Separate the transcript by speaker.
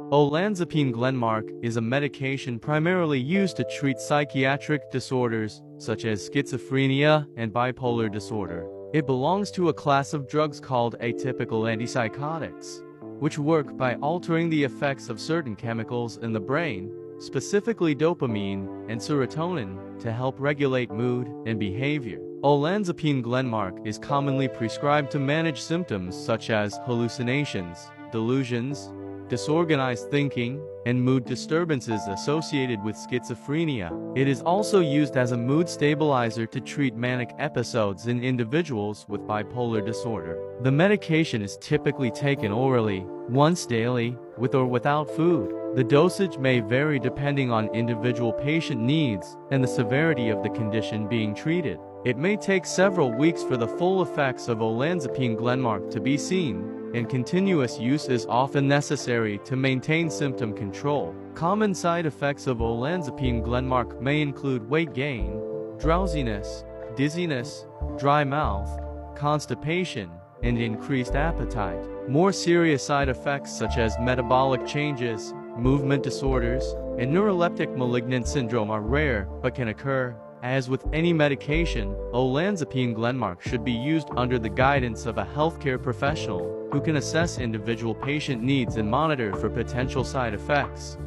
Speaker 1: Olanzapine Glenmark is a medication primarily used to treat psychiatric disorders such as schizophrenia and bipolar disorder. It belongs to a class of drugs called atypical antipsychotics, which work by altering the effects of certain chemicals in the brain, specifically dopamine and serotonin, to help regulate mood and behavior. Olanzapine Glenmark is commonly prescribed to manage symptoms such as hallucinations, delusions, disorganized thinking, and mood disturbances associated with schizophrenia. It is also used as a mood stabilizer to treat manic episodes in individuals with bipolar disorder. The medication is typically taken orally, once daily, with or without food. The dosage may vary depending on individual patient needs and the severity of the condition being treated. It may take several weeks for the full effects of Olanzapine Glenmark to be seen, and continuous use is often necessary to maintain symptom control. Common side effects of Olanzapine Glenmark may include weight gain, drowsiness, dizziness, dry mouth, constipation, and increased appetite. More serious side effects such as metabolic changes, movement disorders, and neuroleptic malignant syndrome are rare but can occur. As with any medication, Olanzapine Glenmark should be used under the guidance of a healthcare professional who can assess individual patient needs and monitor for potential side effects.